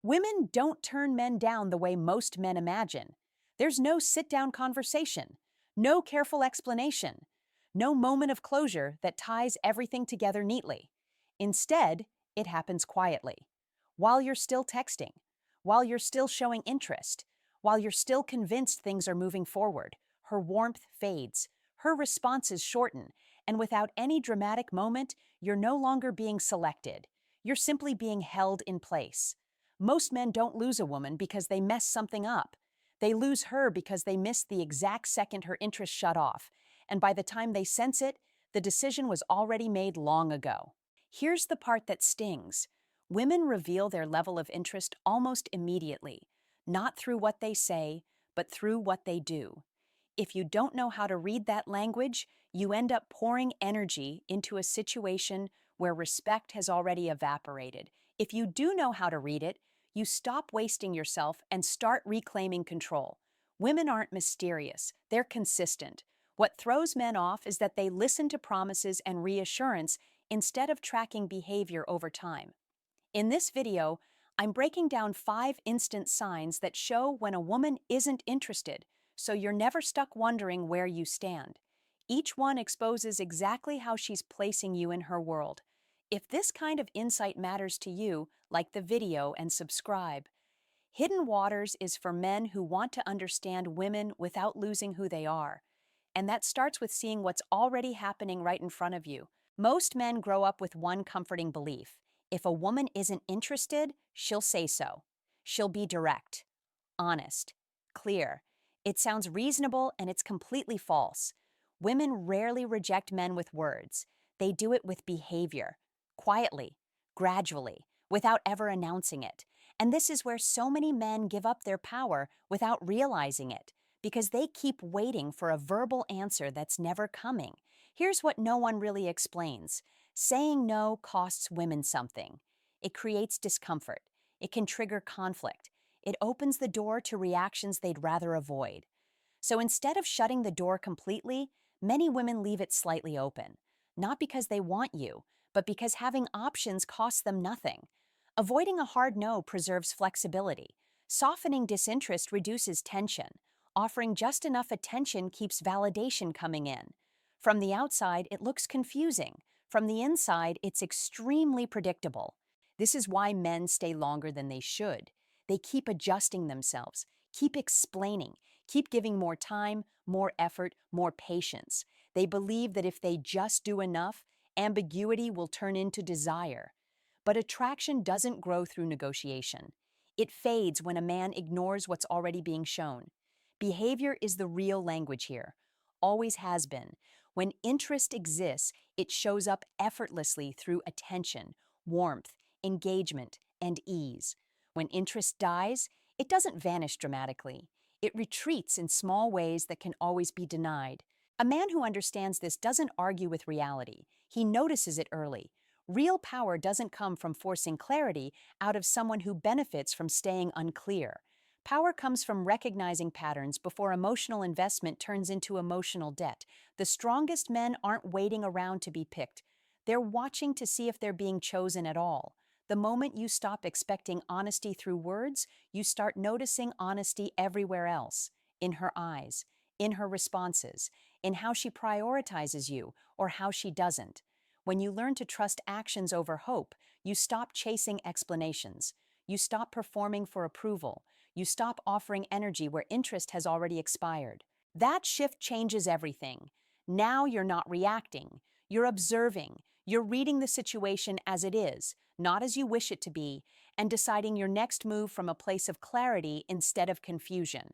Women don't turn men down the way most men imagine. There's no sit-down conversation, no careful explanation, no moment of closure that ties everything together neatly. Instead, it happens quietly. While you're still texting, while you're still showing interest, while you're still convinced things are moving forward, her warmth fades, her responses shorten, and without any dramatic moment, you're no longer being selected. You're simply being held in place. Most men don't lose a woman because they mess something up. They lose her because they missed the exact second her interest shut off, and by the time they sense it, the decision was already made long ago. Here's the part that stings. Women reveal their level of interest almost immediately, not through what they say, but through what they do. If you don't know how to read that language, you end up pouring energy into a situation where respect has already evaporated. If you do know how to read it, you stop wasting yourself and start reclaiming control. Women aren't mysterious, they're consistent. What throws men off is that they listen to promises and reassurance instead of tracking behavior over time. In this video, I'm breaking down 5 instant signs that show when a woman isn't interested, so you're never stuck wondering where you stand. Each one exposes exactly how she's placing you in her world. If this kind of insight matters to you, like the video and subscribe. Hidden Waters is for men who want to understand women without losing who they are. And that starts with seeing what's already happening right in front of you. Most men grow up with one comforting belief. If a woman isn't interested, she'll say so. She'll be direct, honest, clear. It sounds reasonable and it's completely false. Women rarely reject men with words. They do it with behavior, quietly, gradually, without ever announcing it. And this is where so many men give up their power without realizing it, because they keep waiting for a verbal answer that's never coming. Here's what no one really explains. Saying no costs women something. It creates discomfort. It can trigger conflict. It opens the door to reactions they'd rather avoid. So instead of shutting the door completely, many women leave it slightly open. Not because they want you, but because having options costs them nothing. Avoiding a hard no preserves flexibility. Softening disinterest reduces tension. Offering just enough attention keeps validation coming in. From the outside, it looks confusing. From the inside, it's extremely predictable. This is why men stay longer than they should. They keep adjusting themselves, keep explaining, keep giving more time, more effort, more patience. They believe that if they just do enough, ambiguity will turn into desire. But attraction doesn't grow through negotiation. It fades when a man ignores what's already being shown. Behavior is the real language here. Always has been. When interest exists, it shows up effortlessly through attention, warmth, engagement, and ease. When interest dies, it doesn't vanish dramatically. It retreats in small ways that can always be denied. A man who understands this doesn't argue with reality. He notices it early. Real power doesn't come from forcing clarity out of someone who benefits from staying unclear. Power comes from recognizing patterns before emotional investment turns into emotional debt. The strongest men aren't waiting around to be picked. They're watching to see if they're being chosen at all. The moment you stop expecting honesty through words, you start noticing honesty everywhere else. In her eyes, in her responses, in how she prioritizes you or how she doesn't. When you learn to trust actions over hope, you stop chasing explanations. You stop performing for approval. You stop offering energy where interest has already expired. That shift changes everything. Now you're not reacting. You're observing. You're reading the situation as it is, not as you wish it to be, and deciding your next move from a place of clarity instead of confusion.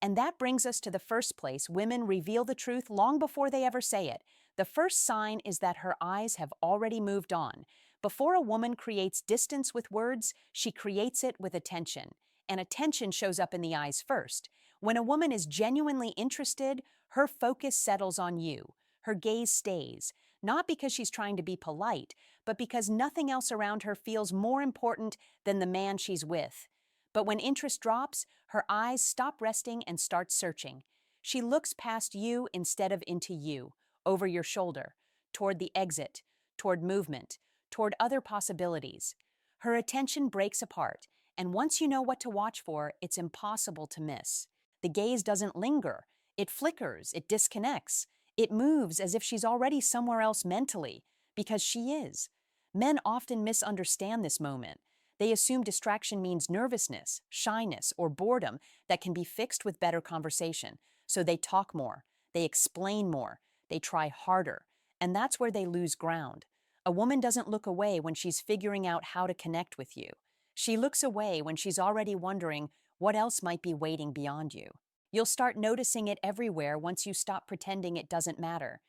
And that brings us to the first place women reveal the truth long before they ever say it. The first sign is that her eyes have already moved on. Before a woman creates distance with words, she creates it with attention. And attention shows up in the eyes first. When a woman is genuinely interested, her focus settles on you. Her gaze stays, not because she's trying to be polite, but because nothing else around her feels more important than the man she's with. But when interest drops, her eyes stop resting and start searching. She looks past you instead of into you, over your shoulder, toward the exit, toward movement, toward other possibilities. Her attention breaks apart, And once you know what to watch for, it's impossible to miss. The gaze doesn't linger. It flickers, it disconnects. It moves as if she's already somewhere else mentally, because she is. Men often misunderstand this moment. They assume distraction means nervousness, shyness, or boredom that can be fixed with better conversation. So they talk more, they explain more, they try harder, and that's where they lose ground. A woman doesn't look away when she's figuring out how to connect with you. She looks away when she's already wondering what else might be waiting beyond you. You'll start noticing it everywhere once you stop pretending it doesn't matter.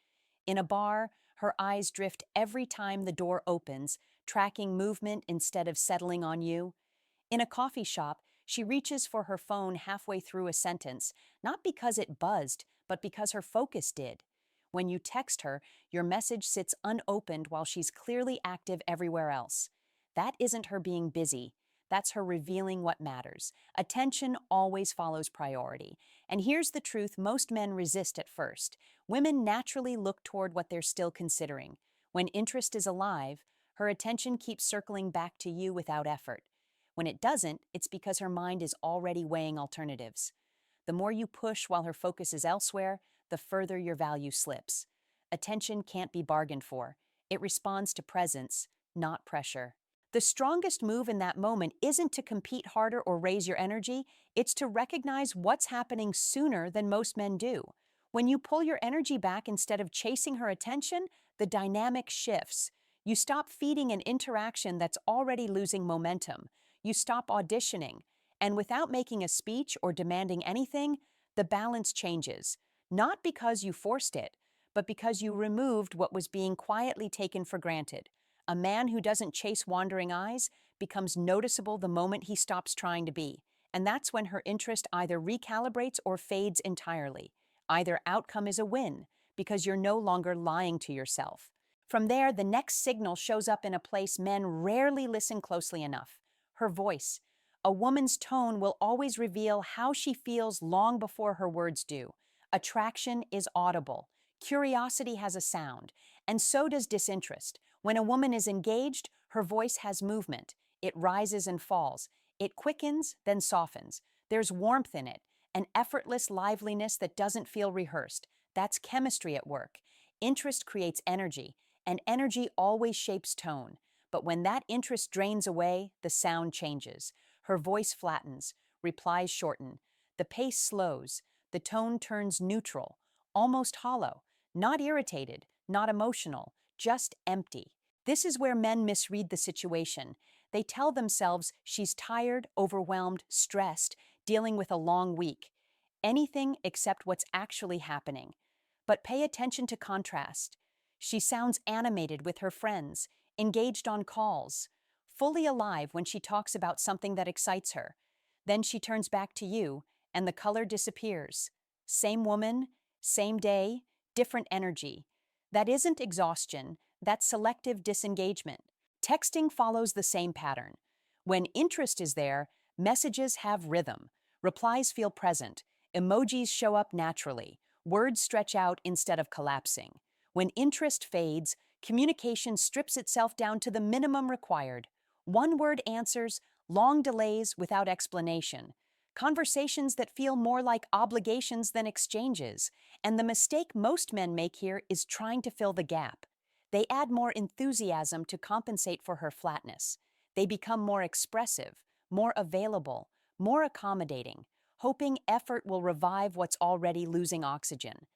In a bar, her eyes drift every time the door opens, tracking movement instead of settling on you. In a coffee shop, she reaches for her phone halfway through a sentence, not because it buzzed, but because her focus did. When you text her, your message sits unopened while she's clearly active everywhere else. That isn't her being busy. That's her revealing what matters. Attention always follows priority. And here's the truth most men resist at first. Women naturally look toward what they're still considering. When interest is alive, her attention keeps circling back to you without effort. When it doesn't, it's because her mind is already weighing alternatives. The more you push while her focus is elsewhere, the further your value slips. Attention can't be bargained for. It responds to presence, not pressure. The strongest move in that moment isn't to compete harder or raise your energy, it's to recognize what's happening sooner than most men do. When you pull your energy back instead of chasing her attention, the dynamic shifts. You stop feeding an interaction that's already losing momentum. You stop auditioning. And without making a speech or demanding anything, the balance changes. Not because you forced it, but because you removed what was being quietly taken for granted. A man who doesn't chase wandering eyes becomes noticeable the moment he stops trying to be. And that's when her interest either recalibrates or fades entirely. Either outcome is a win, because you're no longer lying to yourself. From there, the next signal shows up in a place men rarely listen closely enough: her voice. A woman's tone will always reveal how she feels long before her words do. Attraction is audible. Curiosity has a sound, and so does disinterest. When a woman is engaged, her voice has movement. It rises and falls. It quickens, then softens. There's warmth in it, an effortless liveliness that doesn't feel rehearsed. That's chemistry at work. Interest creates energy, and energy always shapes tone. But when that interest drains away, the sound changes. Her voice flattens, replies shorten. The pace slows. The tone turns neutral, almost hollow, not irritated, not emotional, just empty. This is where men misread the situation. They tell themselves she's tired, overwhelmed, stressed, dealing with a long week. Anything except what's actually happening. But pay attention to contrast. She sounds animated with her friends, engaged on calls, fully alive when she talks about something that excites her. Then she turns back to you, and the color disappears. Same woman, same day, different energy. That isn't exhaustion, that's selective disengagement. Texting follows the same pattern. When interest is there, messages have rhythm, replies feel present, emojis show up naturally, words stretch out instead of collapsing. When interest fades, communication strips itself down to the minimum required. One-word answers, long delays without explanation. Conversations that feel more like obligations than exchanges. And the mistake most men make here is trying to fill the gap. They add more enthusiasm to compensate for her flatness. They become more expressive, more available, more accommodating, hoping effort will revive what's already losing oxygen.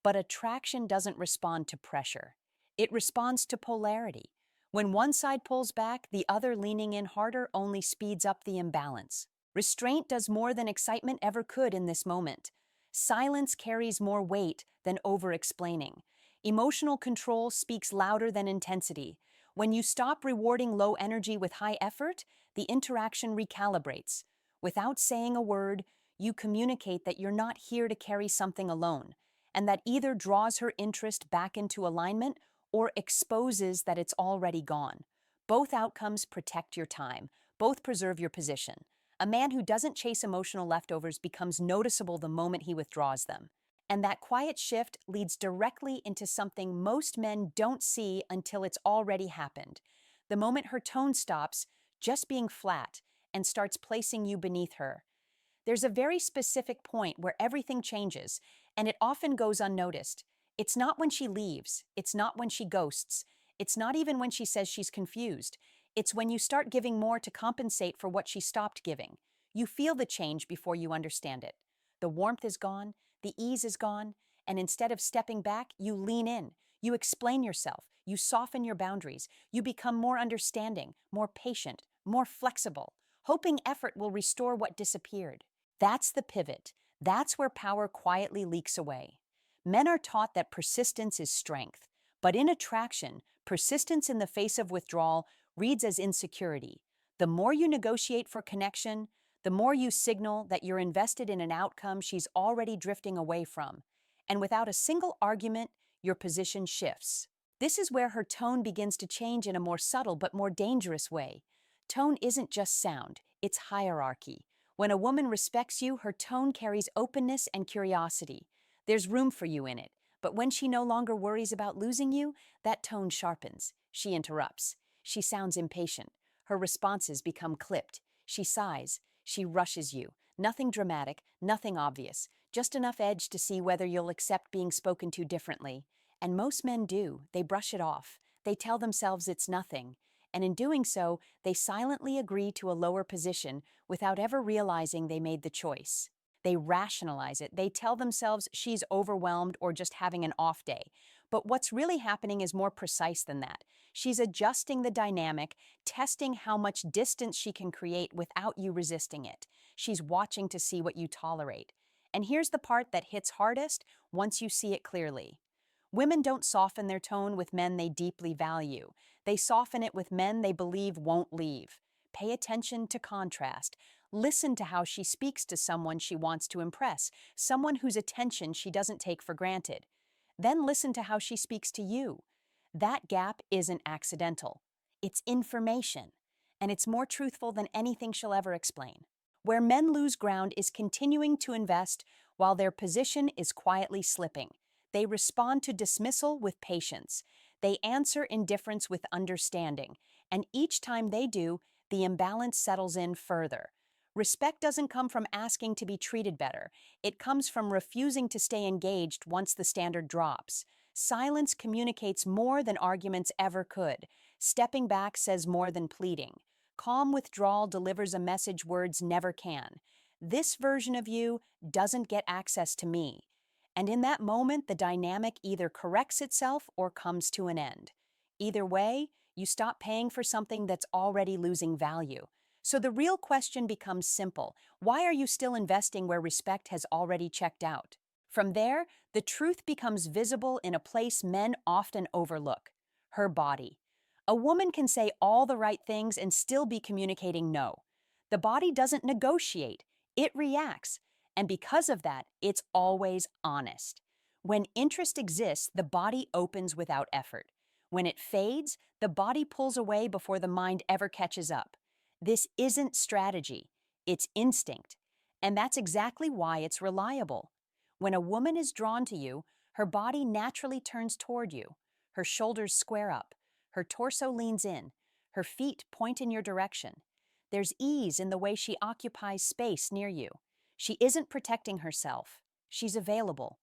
But attraction doesn't respond to pressure. It responds to polarity. When one side pulls back, the other leaning in harder only speeds up the imbalance. Restraint does more than excitement ever could in this moment. Silence carries more weight than over-explaining. Emotional control speaks louder than intensity. When you stop rewarding low energy with high effort, the interaction recalibrates. Without saying a word, you communicate that you're not here to carry something alone, and that either draws her interest back into alignment or exposes that it's already gone. Both outcomes protect your time. Both preserve your position. A man who doesn't chase emotional leftovers becomes noticeable the moment he withdraws them. And that quiet shift leads directly into something most men don't see until it's already happened. The moment her tone stops just being flat and starts placing you beneath her. There's a very specific point where everything changes, and it often goes unnoticed. It's not when she leaves, it's not when she ghosts, it's not even when she says she's confused. It's when you start giving more to compensate for what she stopped giving. You feel the change before you understand it. The warmth is gone, the ease is gone, and instead of stepping back, you lean in. You explain yourself, you soften your boundaries, you become more understanding, more patient, more flexible, hoping effort will restore what disappeared. That's the pivot. That's where power quietly leaks away. Men are taught that persistence is strength, but in attraction, persistence in the face of withdrawal reads as insecurity. The more you negotiate for connection, the more you signal that you're invested in an outcome she's already drifting away from. And without a single argument, your position shifts. This is where her tone begins to change in a more subtle but more dangerous way. Tone isn't just sound, it's hierarchy. When a woman respects you, her tone carries openness and curiosity. There's room for you in it. But when she no longer worries about losing you, that tone sharpens. She interrupts. She sounds impatient. Her responses become clipped. She sighs. She rushes you. Nothing dramatic, nothing obvious. Just enough edge to see whether you'll accept being spoken to differently. And most men do. They brush it off. They tell themselves it's nothing. And in doing so, they silently agree to a lower position without ever realizing they made the choice. They rationalize it. They tell themselves she's overwhelmed or just having an off day. But what's really happening is more precise than that. She's adjusting the dynamic, testing how much distance she can create without you resisting it. She's watching to see what you tolerate. And here's the part that hits hardest once you see it clearly. Women don't soften their tone with men they deeply value. They soften it with men they believe won't leave. Pay attention to contrast. Listen to how she speaks to someone she wants to impress, someone whose attention she doesn't take for granted. Then listen to how she speaks to you. That gap isn't accidental. It's information, and it's more truthful than anything she'll ever explain. Where men lose ground is continuing to invest while their position is quietly slipping. They respond to dismissal with patience. They answer indifference with understanding. And each time they do, the imbalance settles in further. Respect doesn't come from asking to be treated better. It comes from refusing to stay engaged once the standard drops. Silence communicates more than arguments ever could. Stepping back says more than pleading. Calm withdrawal delivers a message words never can. This version of you doesn't get access to me. And in that moment, the dynamic either corrects itself or comes to an end. Either way, you stop paying for something that's already losing value. So the real question becomes simple. Why are you still investing where respect has already checked out? From there, the truth becomes visible in a place men often overlook: her body. A woman can say all the right things and still be communicating no. The body doesn't negotiate, it reacts. And because of that, it's always honest. When interest exists, the body opens without effort. When it fades, the body pulls away before the mind ever catches up. This isn't strategy, it's instinct. And that's exactly why it's reliable. When a woman is drawn to you, her body naturally turns toward you. Her shoulders square up, her torso leans in, her feet point in your direction. There's ease in the way she occupies space near you. She isn't protecting herself, she's available.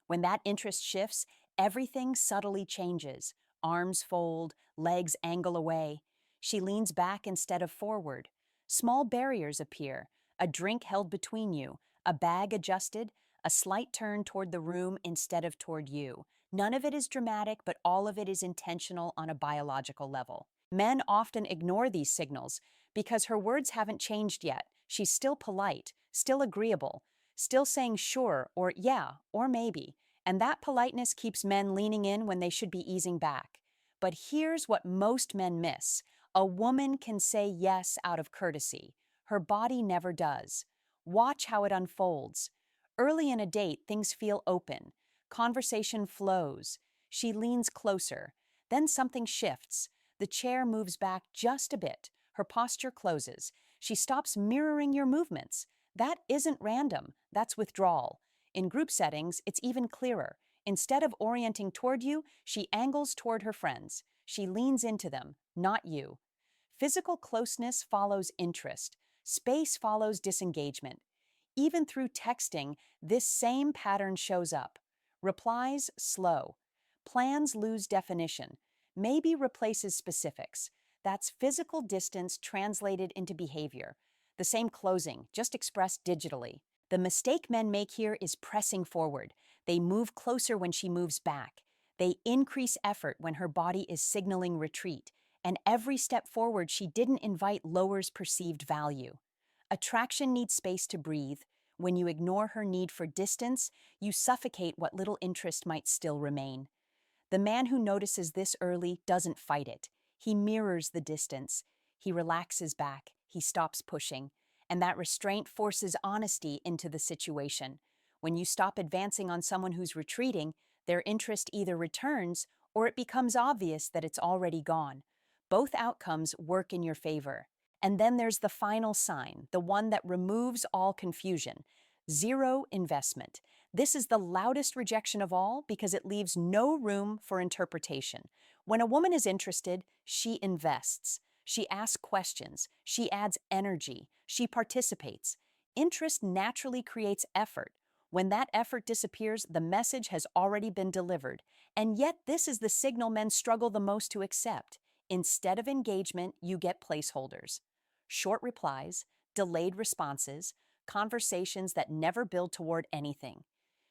When that interest shifts, everything subtly changes. Arms fold, legs angle away. She leans back instead of forward. Small barriers appear, a drink held between you, a bag adjusted, a slight turn toward the room instead of toward you. None of it is dramatic, but all of it is intentional on a biological level. Men often ignore these signals because her words haven't changed yet. She's still polite, still agreeable, still saying sure or yeah or maybe. And that politeness keeps men leaning in when they should be easing back. But here's what most men miss. A woman can say yes out of courtesy. Her body never does. Watch how it unfolds. Early in a date, things feel open. Conversation flows. She leans closer. Then something shifts. The chair moves back just a bit. Her posture closes. She stops mirroring your movements. That isn't random. That's withdrawal. In group settings, it's even clearer. Instead of orienting toward you, she angles toward her friends. She leans into them, not you. Physical closeness follows interest. Space follows disengagement. Even through texting, this same pattern shows up. Replies slow. Plans lose definition. Maybe replaces specifics. That's physical distance translated into behavior. The same closing, just expressed digitally. The mistake men make here is pressing forward. They move closer when she moves back. They increase effort when her body is signaling retreat. And every step forward she didn't invite lowers perceived value. Attraction needs space to breathe. When you ignore her need for distance, you suffocate what little interest might still remain. The man who notices this early doesn't fight it. He mirrors the distance. He relaxes back. He stops pushing. And that restraint forces honesty into the situation. When you stop advancing on someone who's retreating, their interest either returns or it becomes obvious that it's already gone. Both outcomes work in your favor. And then there's the final sign, the one that removes all confusion. Zero investment. This is the loudest rejection of all because it leaves no room for interpretation. When a woman is interested, she invests. She asks questions. She adds energy. She participates. Interest naturally creates effort. When that effort disappears, the message has already been delivered. And yet, this is the signal men struggle the most to accept. Instead of engagement, you get placeholders. Short replies, delayed responses, conversations that never build toward anything.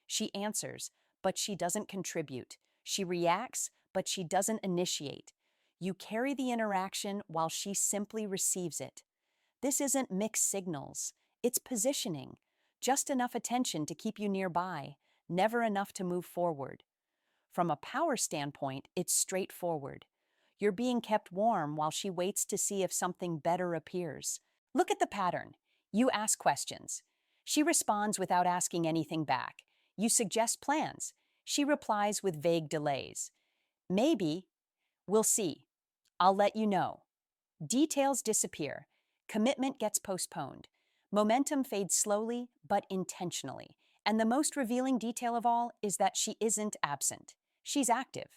She answers, but she doesn't contribute. She reacts, but she doesn't initiate. You carry the interaction while she simply receives it. This isn't mixed signals. It's positioning. Just enough attention to keep you nearby, never enough to move forward. From a power standpoint, it's straightforward. You're being kept warm while she waits to see if something better appears. Look at the pattern. You ask questions. She responds without asking anything back. You suggest plans. She replies with vague delays. Maybe. We'll see. I'll let you know. Details disappear. Commitment gets postponed. Momentum fades slowly but intentionally. And the most revealing detail of all is that she isn't absent. She's active.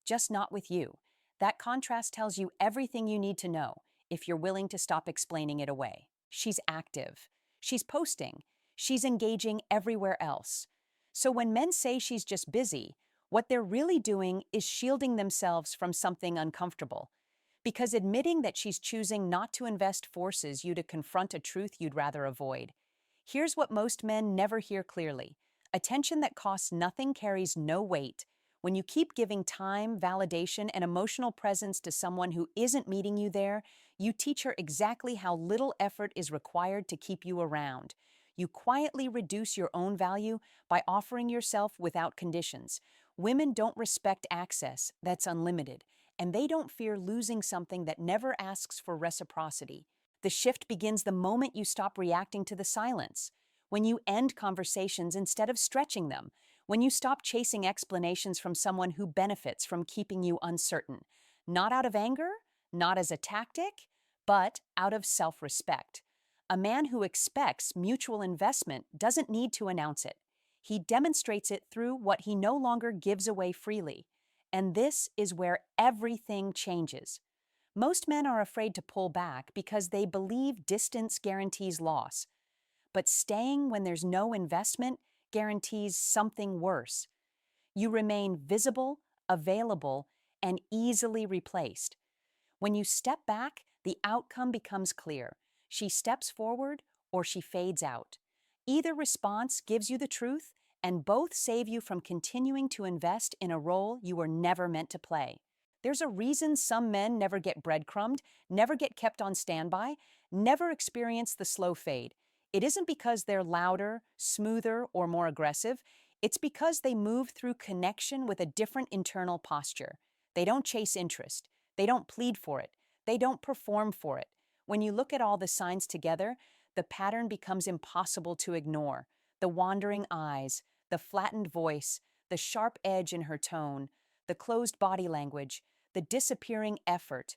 Just not with you. That contrast tells you everything you need to know if you're willing to stop explaining it away. She's active. She's posting. She's engaging everywhere else. So when men say she's just busy, what they're really doing is shielding themselves from something uncomfortable. Because admitting that she's choosing not to invest forces you to confront a truth you'd rather avoid. Here's what most men never hear clearly. Attention that costs nothing carries no weight. When you keep giving time, validation, and emotional presence to someone who isn't meeting you there, you teach her exactly how little effort is required to keep you around. You quietly reduce your own value by offering yourself without conditions. Women don't respect access that's unlimited, and they don't fear losing something that never asks for reciprocity. The shift begins the moment you stop reacting to the silence, when you end conversations instead of stretching them, when you stop chasing explanations from someone who benefits from keeping you uncertain, not out of anger, not as a tactic, but out of self-respect. A man who expects mutual investment doesn't need to announce it. He demonstrates it through what he no longer gives away freely. And this is where everything changes. Most men are afraid to pull back because they believe distance guarantees loss. But staying when there's no investment guarantees something worse. You remain visible, available, and easily replaced. When you step back, the outcome becomes clear. She steps forward or she fades out. Either response gives you the truth, and both save you from continuing to invest in a role you were never meant to play. There's a reason some men never get breadcrumbed, never get kept on standby, never experience the slow fade. It isn't because they're louder, smoother, or more aggressive. It's because they move through connection with a different internal posture. They don't chase interest. They don't plead for it. They don't perform for it. When you look at all the signs together, the pattern becomes impossible to ignore. The wandering eyes, the flattened voice, the sharp edge in her tone, the closed body language, the disappearing effort.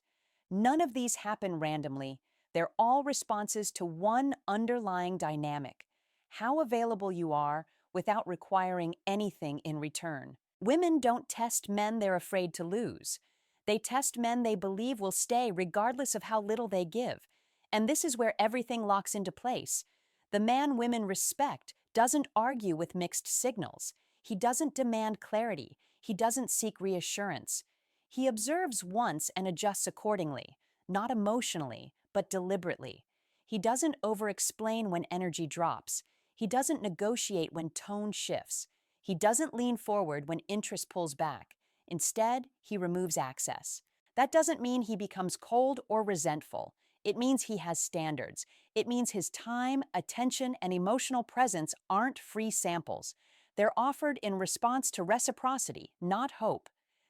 None of these happen randomly. They're all responses to one underlying dynamic: how available you are without requiring anything in return. Women don't test men they're afraid to lose. They test men they believe will stay regardless of how little they give. And this is where everything locks into place. The man women respect doesn't argue with mixed signals. He doesn't demand clarity. He doesn't seek reassurance. He observes once and adjusts accordingly, not emotionally, but deliberately. He doesn't over-explain when energy drops. He doesn't negotiate when tone shifts. He doesn't lean forward when interest pulls back. Instead, he removes access. That doesn't mean he becomes cold or resentful. It means he has standards. It means his time, attention, and emotional presence aren't free samples. They're offered in response to reciprocity, not hope.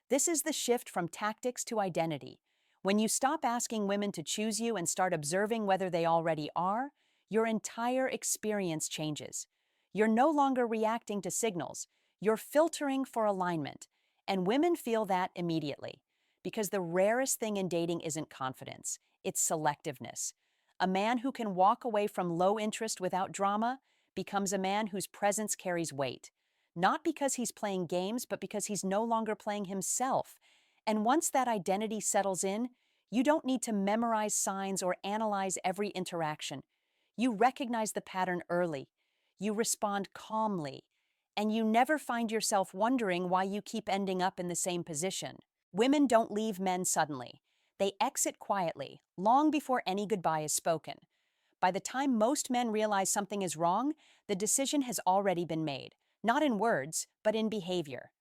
This is the shift from tactics to identity. When you stop asking women to choose you and start observing whether they already are, your entire experience changes. You're no longer reacting to signals. You're filtering for alignment. And women feel that immediately. Because the rarest thing in dating isn't confidence, it's selectiveness. A man who can walk away from low interest without drama becomes a man whose presence carries weight. Not because he's playing games, but because he's no longer playing himself. And once that identity settles in, you don't need to memorize signs or analyze every interaction. You recognize the pattern early. You respond calmly. And you never find yourself wondering why you keep ending up in the same position. Women don't leave men suddenly. They exit quietly, long before any goodbye is spoken. By the time most men realize something is wrong, the decision has already been made, not in words, but in behavior.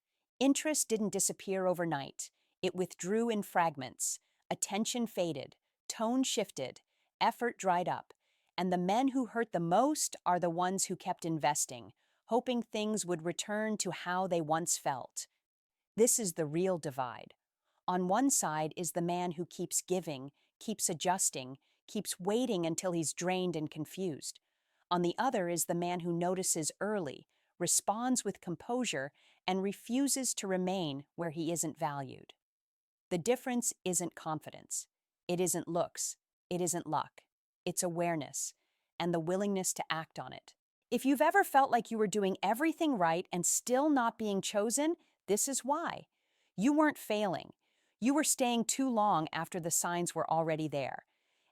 Interest didn't disappear overnight. It withdrew in fragments. Attention faded, tone shifted, effort dried up. And the men who hurt the most are the ones who kept investing, hoping things would return to how they once felt. This is the real divide. On one side is the man who keeps giving, keeps adjusting, keeps waiting until he's drained and confused. On the other is the man who notices early, responds with composure, and refuses to remain where he isn't valued. The difference isn't confidence. It isn't looks. It isn't luck. It's awareness and the willingness to act on it. If you've ever felt like you were doing everything right and still not being chosen, this is why. You weren't failing. You were staying too long after the signs were already there.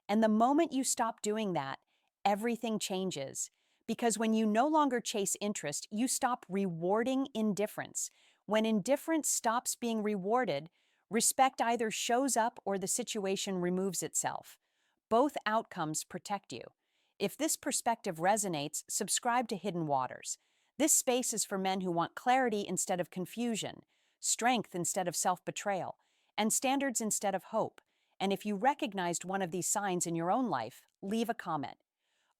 And the moment you stop doing that, everything changes. Because when you no longer chase interest, you stop rewarding indifference. When indifference stops being rewarded, respect either shows up or the situation removes itself. Both outcomes protect you. If this perspective resonates, subscribe to Hidden Waters. This space is for men who want clarity instead of confusion, strength instead of self-betrayal, and standards instead of hope. And if you recognized one of these signs in your own life, leave a comment.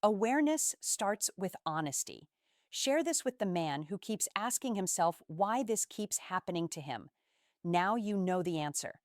Awareness starts with honesty. Share this with the man who keeps asking himself why this keeps happening to him. Now you know the answer.